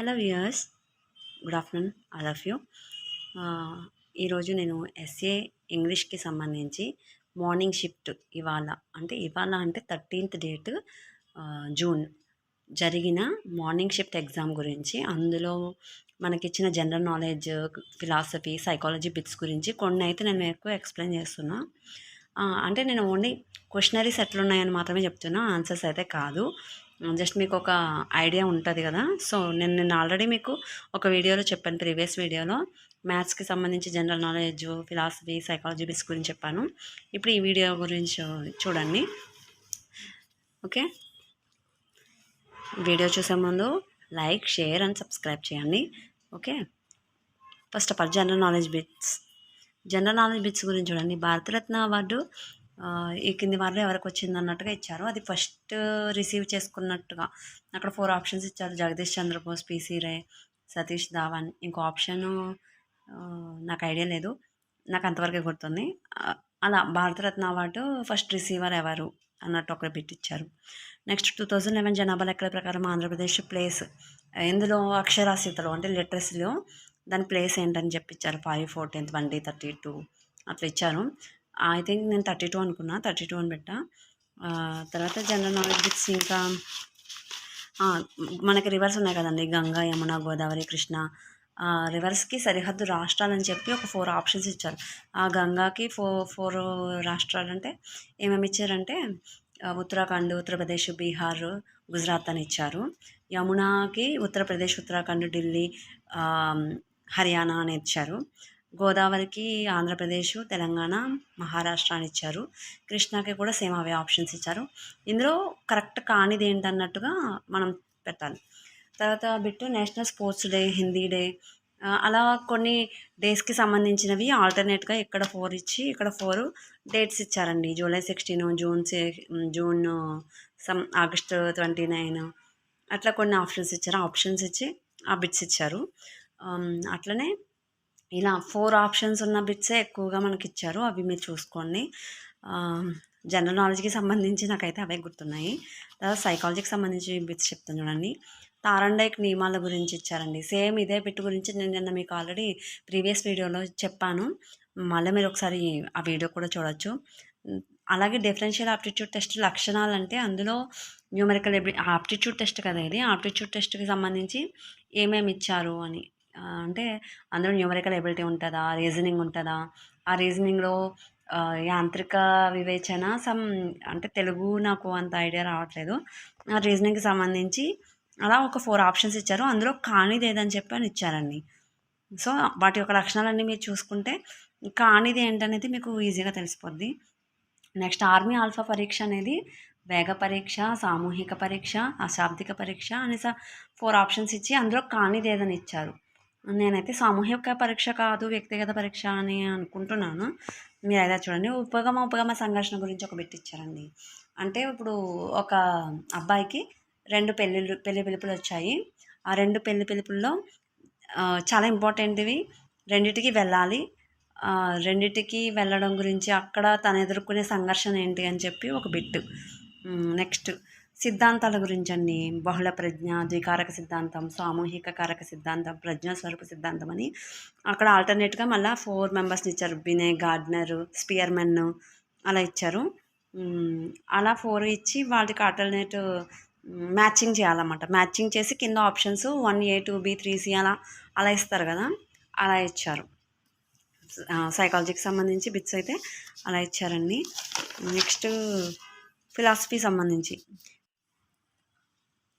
Hello viewers, good afternoon all of you. ఈరోజు నేను SA ఇంగ్లీష్కి సంబంధించి మార్నింగ్ షిఫ్ట్ ఇవాళ అంటే 13th డేట్ జూన్ జరిగిన మార్నింగ్ షిఫ్ట్ ఎగ్జామ్ గురించి, అందులో మనకిచ్చిన general knowledge, philosophy, psychology bits గురించి కొన్ని అయితే నేను ఎక్కువ ఎక్స్ప్లెయిన్ చేస్తున్నా. అంటే నేను ఓన్లీ క్వశ్చనరీస్ ఎట్లున్నాయని మాత్రమే చెప్తున్నా, ఆన్సర్స్ అయితే కాదు. జస్ట్ మీకు ఒక ఐడియా ఉంటుంది కదా. సో నేను ఆల్రెడీ మీకు ఒక వీడియోలో చెప్పాను, ప్రీవియస్ వీడియోలో మ్యాథ్స్కి సంబంధించి general knowledge, philosophy, psychology bits గురించి చెప్పాను. ఇప్పుడు ఈ వీడియో గురించి చూడండి. ఓకే, వీడియో చూసే ముందు లైక్, షేర్ అండ్ సబ్స్క్రైబ్ చేయండి. Okay, first of all general knowledge bits గురించి చూడండి. భారతరత్న అవార్డు ఈ కింది వారిలో ఎవరికి వచ్చింది అన్నట్టుగా ఇచ్చారు. అది ఫస్ట్ రిసీవ్ చేసుకున్నట్టుగా అక్కడ 4 ఆప్షన్స్ ఇచ్చారు: జగదీష్ చంద్రబోస్, పిసి రే, సతీష్ ధావన్. ఇంకో ఆప్షను నాకు ఐడియా లేదు, నాకు అంతవరకే గుర్తుంది. అలా భారతరత్న అవార్డు ఫస్ట్ రిసీవర్ ఎవరు అన్నట్టు ఒక బిట్ ఇచ్చారు. నెక్స్ట్ 2011 జనాభా లెక్కల ప్రకారం ఆంధ్రప్రదేశ్ ప్లేస్ ఇందులో అక్షరాస్యతలో అంటే లిటరసీలో దాని ప్లేస్ ఏంటని చెప్పించారు. 5, 14, 20, 32 అట్లా ఇచ్చారు. ఐ థింక్ నేను 32 అనుకున్నా, 32 అని పెట్టా. తర్వాత జనరల్ నాలెడ్జ్ బిట్స్ ఇంకా మనకి రివర్స్ ఉన్నాయి కదండి: గంగా, యమున, గోదావరి, కృష్ణ. రివర్స్కి సరిహద్దు రాష్ట్రాలని చెప్పి ఒక 4 ఆప్షన్స్ ఇచ్చారు. ఆ గంగాకి 4 రాష్ట్రాలు అంటే ఏమేమి ఇచ్చారంటే ఉత్తరాఖండ్, ఉత్తరప్రదేశ్, బీహార్, గుజరాత్ అని ఇచ్చారు. యమునాకి ఉత్తరప్రదేశ్, ఉత్తరాఖండ్, ఢిల్లీ, హర్యానా అని ఇచ్చారు. గోదావరికి ఆంధ్రప్రదేశ్, తెలంగాణ, మహారాష్ట్ర అని ఇచ్చారు. కృష్ణాకి కూడా సేమ్ అవే ఆప్షన్స్ ఇచ్చారు. ఇందులో కరెక్ట్ కానిది ఏంటన్నట్టుగా మనం పెట్టాలి. తర్వాత bit national sports day, Hindi day, అలా కొన్ని డేస్కి సంబంధించినవి ఆల్టర్నేట్గా ఇక్కడ 4 ఇచ్చి ఇక్కడ 4 డేట్స్ ఇచ్చారండి. జూలై 16, జూన్ ఆగస్ట్ 29 అట్లా కొన్ని ఆప్షన్స్ ఇచ్చారు. ఆప్షన్స్ ఇచ్చి ఆ బిట్స్ ఇచ్చారు. అట్లనే ఇలా 4 ఆప్షన్స్ ఉన్న బిట్సే ఎక్కువగా మనకి ఇచ్చారు. అవి మీరు చూసుకోండి. జనరల్ నాలెడ్జ్కి సంబంధించి నాకైతే అవే గుర్తున్నాయి. తర్వాత సైకాలజీకి సంబంధించి బిట్స్ చెప్తాను చూడండి. తారండైక్ నియమాల గురించి ఇచ్చారండి. సేమ్ ఇదే బిట్ గురించి నేను నిన్న మీకు ఆల్రెడీ ప్రీవియస్ వీడియోలో చెప్పాను. మళ్ళీ మీరు ఒకసారి ఆ వీడియో కూడా చూడొచ్చు. అలాగే డిఫరెన్షియల్ ఆప్టిట్యూడ్ టెస్ట్ లక్షణాలు అంటే అందులో న్యూమరికల్ ఆప్టిట్యూడ్ టెస్ట్ కదా ఇది. ఆప్టిట్యూడ్ టెస్ట్కి సంబంధించి ఏమేమి ఇచ్చారు అని అంటే అందులో న్యూమరికల్ ఎబిలిటీ ఉంటుందా, రీజనింగ్ ఉంటుందా, ఆ రీజనింగ్లో యాంత్రిక వివేచన అంటే తెలుగు నాకు అంత ఐడియా రావట్లేదు. ఆ రీజనింగ్కి సంబంధించి అలా ఒక 4 ఆప్షన్స్ ఇచ్చారు. అందులో కానిది ఏదని చెప్పి అని ఇచ్చారండి. సో వాటి యొక్క లక్షణాలన్నీ మీరు చూసుకుంటే కానిది ఏంటనేది మీకు ఈజీగా తెలిసిపోద్ది. నెక్స్ట్ ఆర్మీ ఆల్ఫా పరీక్ష అనేది వేగ పరీక్ష, సామూహిక పరీక్ష, అశాబ్దిక పరీక్ష అని 4 ఆప్షన్స్ ఇచ్చి అందులో కానిది ఏదని ఇచ్చారు. నేనైతే సామూహిక పరీక్ష కాదు, వ్యక్తిగత పరీక్ష అని అనుకుంటున్నాను. మీరు అయితే చూడండి. ఉపగమ సంఘర్షణ గురించి ఒక బిట్ ఇచ్చారండి. అంటే ఇప్పుడు ఒక అబ్బాయికి 2 పెళ్లి పిలుపులు వచ్చాయి. ఆ 2 పెళ్లి పిలుపుల్లో చాలా ఇంపార్టెంట్వి, రెండిటికి వెళ్ళాలి. రెండిటికి వెళ్ళడం గురించి అక్కడ తను ఎదుర్కొనే సంఘర్షణ ఏంటి అని చెప్పి ఒక బిట్. నెక్స్ట్ సిద్ధాంతాల గురించి అండి. బహుళ ప్రజ్ఞ, ద్వికారక సిద్ధాంతం, సామూహిక కారక సిద్ధాంతం, ప్రజ్ఞాస్వరూప సిద్ధాంతం అని అక్కడ ఆల్టర్నేట్గా మళ్ళీ 4 మెంబర్స్ని ఇచ్చారు. బినే, గార్డ్నర్, స్పియర్మెన్ అలా ఇచ్చారు. అలా 4 ఇచ్చి వాటికి ఆల్టర్నేట్ మ్యాచింగ్ చేయాలన్నమాట. మ్యాచింగ్ చేసి కింద ఆప్షన్స్ 1A, 2B, 3C అలా ఇస్తారు కదా, అలా ఇచ్చారు. సైకాలజీకి సంబంధించి బిట్స్ అయితే అలా ఇచ్చారండి. నెక్స్ట్ ఫిలాసఫీ సంబంధించి,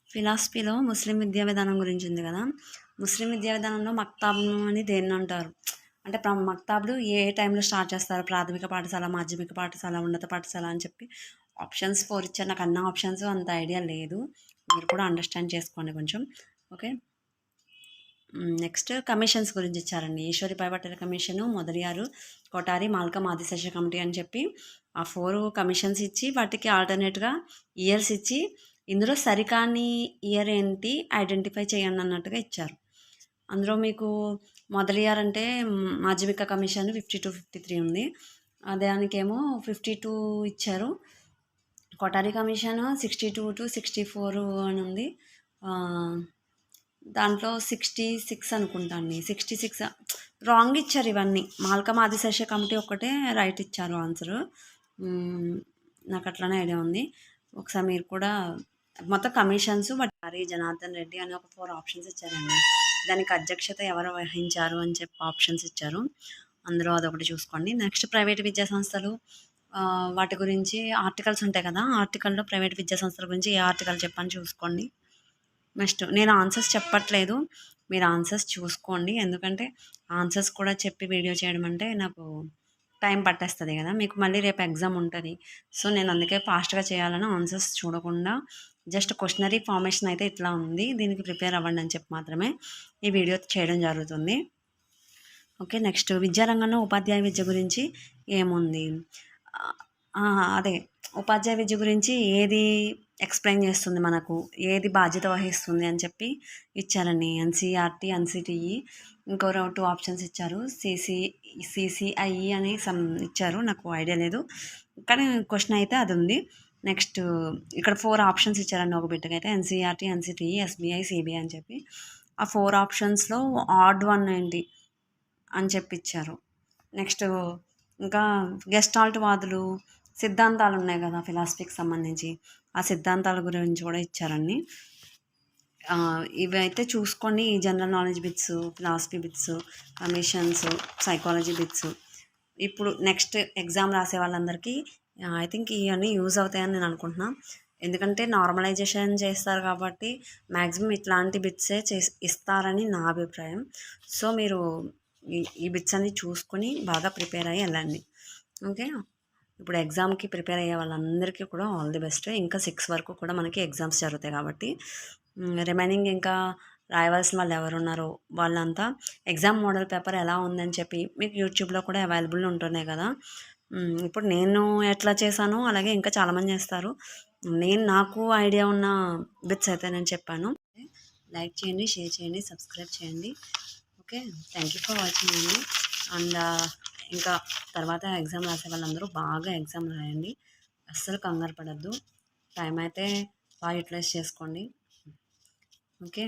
ఫిలాసఫీలో ముస్లిం విద్యా విధానం గురించి ఉంది కదా. ముస్లిం విద్యా విధానంలో మక్తాబ్ను అని దేన్ని అంటారు అంటే మక్తాబ్లు ఏ టైంలో స్టార్ట్ చేస్తారు? ప్రాథమిక పాఠశాల, మాధ్యమిక పాఠశాల, ఉన్నత పాఠశాల అని చెప్పి ఆప్షన్స్ 4 ఇచ్చారు. నాకు అన్న ఆప్షన్స్ అంత ఐడియా లేదు, మీరు కూడా అండర్స్టాండ్ చేసుకోండి కొంచెం. ఓకే, నెక్స్ట్ కమిషన్స్ గురించి ఇచ్చారండి. ఈశ్వరి పై పట్టేల commission, Mudaliar, Kothari, Malcolm Adisesha committee అని చెప్పి ఆ 4 కమిషన్స్ ఇచ్చి వాటికి ఆల్టర్నేట్గా ఇయర్స్ ఇచ్చి ఇందులో సరికాని ఇయర్ ఏంటి ఐడెంటిఫై చేయండి అన్నట్టుగా ఇచ్చారు. అందులో మీకు మొదలియార్ అంటే మాధ్యమిక కమిషన్ 52, 53 ఉంది. దానికేమో 52 ఇచ్చారు. కొటారి కమిషన్ 62 to 64 అని ఉంది. దాంట్లో 66 అనుకుంటా అండి. 66 రాంగ్ ఇచ్చారు ఇవన్నీ. మాల్కమ్ ఆదిశేష కమిటీ ఒక్కటే రైట్ ఇచ్చారు ఆన్సరు. హ్మ్. నాకు అట్లనే ఐడియా ఉంది. ఒకసారి మీరు కూడా మొత్తం కమిషన్స్ బట్ హరి జనార్దన్ రెడ్డి అని ఒక 4 ఆప్షన్స్ ఇచ్చారండి. దానికి అధ్యక్షత ఎవరు వహించారు అని చెప్పి ఆప్షన్స్ ఇచ్చారు. అందులో అదొకటి చూసుకోండి. నెక్స్ట్ ప్రైవేట్ విద్యా సంస్థలు వాటి గురించి ఆర్టికల్స్ ఉంటాయి కదా! ఆర్టికల్‌లో ప్రైవేట్ విద్యా సంస్థల గురించి ఏ ఆర్టికల్ చెప్పని చూసుకోండి. నెక్స్ట్ నేను ఆన్సర్స్ చెప్పట్లేదు. మీరు ఆన్సర్స్ చూసుకోండి. ఎందుకంటే ఆన్సర్స్ కూడా చెప్పి వీడియో చేయడం అంటే నాకు టైం పట్టేస్తది గదా! మీకు మళ్ళీ రేపు ఎగ్జామ్ ఉంటది. సో, నేను అందుకే ఫాస్ట్‌గా చేయాలని ఆన్సర్స్ చూడకుండా జస్ట్ క్వెషనరీ ఫార్మేషన్ అయితే ఇట్లా ఉంది. దీనికి ప్రిపేర్ అవ్వండి అని చెప్పి మాత్రమే ఈ వీడియో చేయడం జరుగుతుంది. ఓకే. నెక్స్ట్ విద్యారంగంలో ఉపాధ్యాయ విద్య గురించి ఏముంది? ఆహ్, ఆ! అదే ఉపాధ్యాయ విద్య గురించి ఏది ఎక్స్‌ప్లెయిన్ చేస్తుంది మనకు, ఏది బాధ్యత వహిస్తుంది అని చెప్పి ఇచ్చారండి. ఎన్‌సీఈఆర్‌టీ, ఎన్‌సీటీఈ ఇంకో 2 ఆప్షన్స్ ఇచ్చారు. సీసీఐఈ అని సమ్ ఇచ్చారు. నాకు ఐడియా లేదు. కానీ క్వెషన్ అయితే అదుంది. నెక్స్ట్ ఇక్కడ 4 ఆప్షన్స్ ఇచ్చారండి ఒక బిట్‌కైతే ఎన్‌సీఈఆర్‌టీ, ఎన్‌సీటీఈ, ఎస్‌బీఐ, సీబీఐ అని చెప్పి. ఆ 4 ఆప్షన్స్‌లో ఆడ్ వన్ ఏంటి అని చెప్పిచ్చారు. నెక్స్ట్ ఇంకా గెస్టాల్ట్ వాదులు, సిద్ధాంతాలు ఉన్నాయి కదా! ఫిలాసఫీకి సంబంధించి. ఆ సిద్ధాంతాల గురించి కూడా ఇచ్చారండి. ఇవైతే చూసుకోండి. ఈ general knowledge bits, philosophy bits, commissions, psychology bits. ఇప్పుడు నెక్స్ట్ ఎగ్జామ్ రాసే వాళ్ళందరికీ ఐ థింక్ ఇవన్నీ యూజ్ అవుతాయని నేను అనుకుంటున్నా. ఎందుకంటే నార్మలైజేషన్ చేస్తారు కాబట్టి మ్యాక్సిమం ఇట్లాంటి బిట్సే ఇస్తారని నా అభిప్రాయం. సో, మీరు ఈ బిట్స్ అన్ని చూసుకొని బాగా ప్రిపేర్ అయ్యి వెళ్ళండి. ఓకే. ఇప్పుడు ఎగ్జామ్‌కి ప్రిపేర్ అయ్యే వాళ్ళందరికీ కూడా ఆల్ ది బెస్ట్. ఇంకా 6 వరకు కూడా మనకి ఎగ్జామ్స్ జరుగుతాయి కాబట్టి రిమైనింగ్ ఇంకా రాయవలసిన వాళ్ళు ఎవరున్నారో వాళ్ళంతా ఎగ్జామ్ మోడల్ పేపర్ ఎలా ఉందని చెప్పి మీకు యూట్యూబ్‌లో కూడా అవైలబుల్ ఉంటున్నాయి కదా! ఇప్పుడు నేను ఎట్లా చేశానో అలాగే ఇంకా చాలామంది చేస్తారు. నాకు ఐడియా ఉన్న బిట్స్ అయితే నేను చెప్పాను. లైక్ చేయండి, షేర్ చేయండి, సబ్స్క్రైబ్ చేయండి. Okay. Thank you for watching అండి. అండ్ ఇంకా తర్వాత ఎగ్జామ్ రాసే వాళ్ళందరూ బాగా ఎగ్జామ్ రాయండి. అస్సలు కంగారు పడొద్దు. టైం అయితే బాగా యూటిలైజ్ చేసుకోండి. ఓకే.